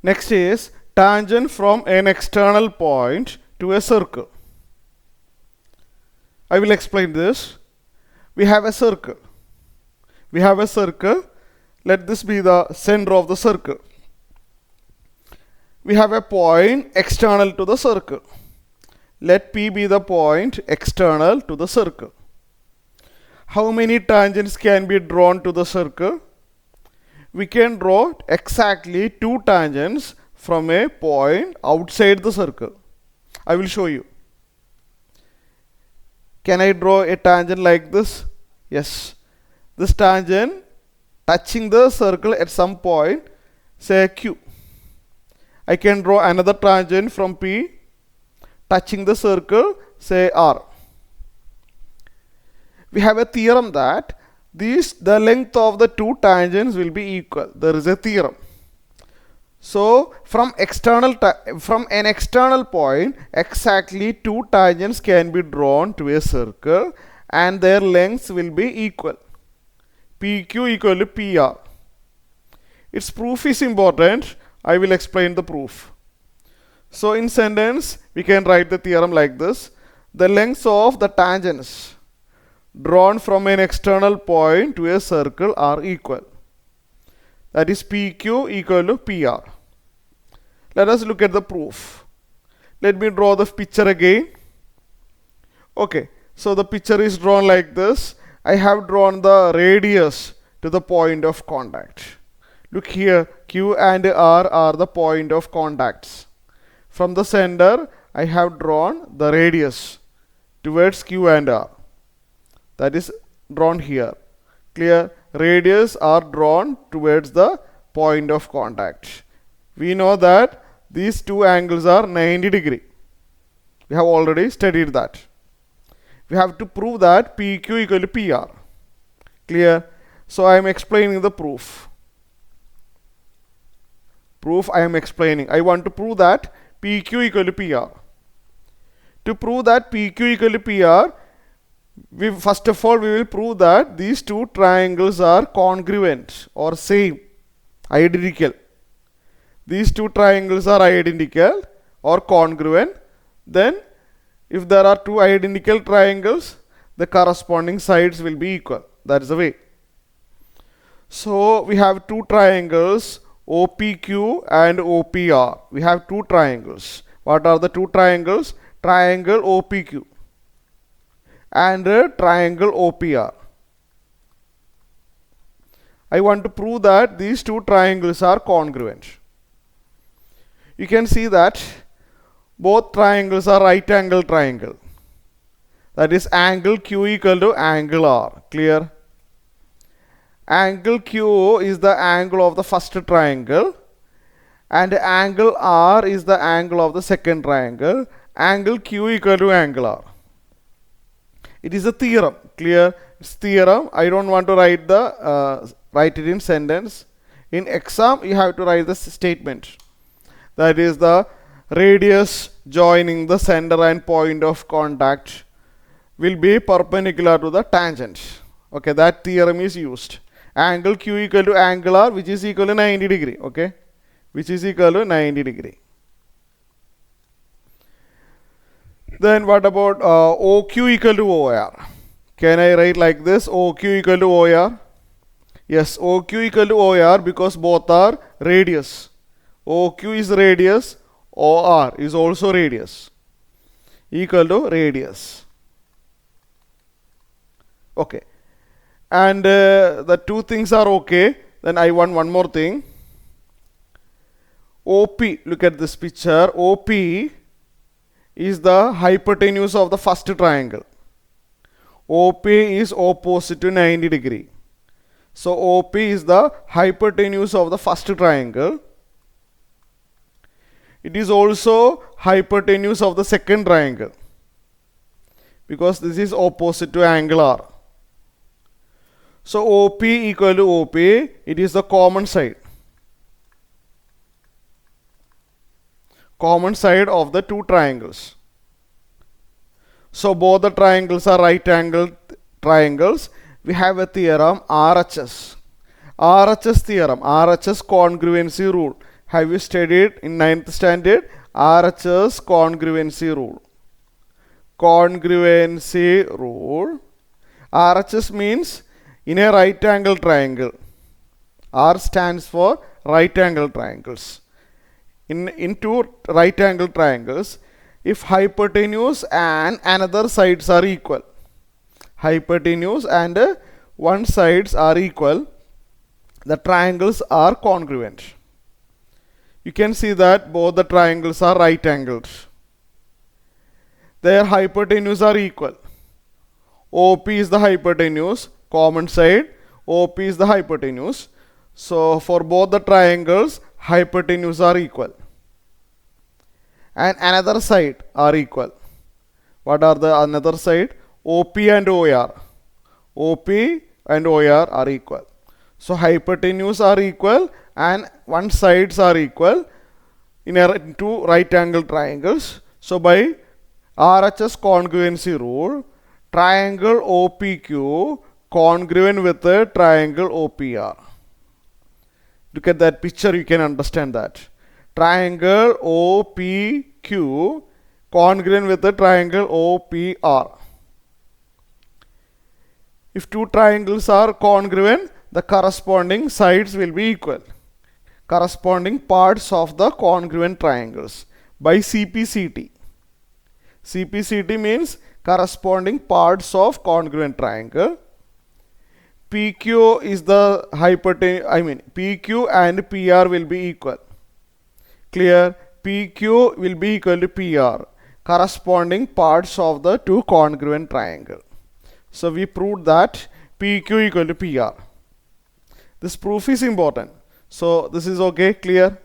Next is tangent from an external point to a circle. I will explain this. We have a circle. Let this be the center of the circle. We have a point external to the circle. Let P be the point external to the circle. How many tangents can be drawn to the circle? We can draw exactly 2 tangents from a point outside the circle. I will show you. Can I draw a tangent like this? Yes. This tangent touching the circle at some point, say Q. I can draw another tangent from P touching the circle, say R. We have a theorem that the length of the 2 tangents will be equal. There is a theorem. So from an external point, exactly 2 tangents can be drawn to a circle and their lengths will be equal. PQ equal to PR. Its proof is important. I will explain the proof. So in sentence, we can write the theorem like this. The lengths of the tangents drawn from an external point to a circle are equal. That is PQ equal to PR. Let us look at the proof. Let me draw the picture again. Okay, so the picture is drawn like this. I have drawn the radius to the point of contact. Look here, Q and R are the point of contacts. From the center, I have drawn the radius towards Q and R. That is drawn here. Clear? Radius are drawn towards the point of contact. We know that these 2 angles are 90 degree. We have already studied that. We have to prove that PQ equal to PR. Clear? So I am explaining the proof. I am explaining. I want to prove that PQ equal to PR. To prove that PQ equal to PR, first of all we will prove that these 2 triangles are congruent or same, identical. These 2 triangles are identical or congruent. Then if there are 2 identical triangles, the corresponding sides will be equal. That is the way. So we have 2 triangles, OPQ and OPR. We have 2 triangles. What are the 2 triangles? Triangle OPQ and triangle OPR. I want to prove that these 2 triangles are congruent. You can see that both triangles are right angle triangle. That is angle Q equal to angle R. Clear? Angle Q is the angle of the first triangle and angle R is the angle of the second triangle. Angle Q equal to angle R. It is a theorem. Clear? It's theorem. I don't want to write it in sentence. In exam, you have to write this statement. That is the radius joining the center and point of contact will be perpendicular to the tangent. Okay, that theorem is used. Angle Q equal to angle R, which is equal to 90 degree. Okay, which is equal to 90 degree. Then what about OQ equal to OR? Can I write like this? OQ equal to OR? Yes, OQ equal to OR because both are radius. OQ is radius, OR is also radius. Equal to radius. Okay. And the 2 things are okay. Then I want one more thing. OP, look at this picture. OP is the hypotenuse of the first triangle. OP is opposite to 90 degree. So OP is the hypotenuse of the first triangle. It is also hypotenuse of the second triangle because this is opposite to angle R. So OP equal to OP, it is the common side. Common side of the 2 triangles. So both the triangles are right angle triangles. We have a theorem RHS. RHS theorem, RHS congruency rule. Have you studied in 9th standard RHS congruency rule? Congruency rule. RHS means in a right angle triangle. R stands for right angle triangles. In two right angle triangles, if hypotenuse and another sides are equal, hypotenuse and one sides are equal, the triangles are congruent. You can see that both the triangles are right angled. Their hypotenuse are equal. OP is the hypotenuse, common side, OP is the hypotenuse. So for both the triangles, hypotenuse are equal. And another side are equal. What are the another side? OP and OR. OP and OR are equal. So hypotenuse are equal and one sides are equal in two right angle triangles. So by RHS congruency rule, triangle OPQ congruent with the triangle OPR. Look at that picture, you can understand that. Triangle OPQ congruent with the triangle OPR. If two triangles are congruent, the corresponding sides will be equal. Corresponding parts of the congruent triangles by CPCT. CPCT means corresponding parts of congruent triangle. PQ is the hypotenuse, PQ and PR will be equal. Clear? PQ will be equal to PR, corresponding parts of the two congruent triangle. So we proved that PQ equal to PR. This proof is important. So this is okay, clear?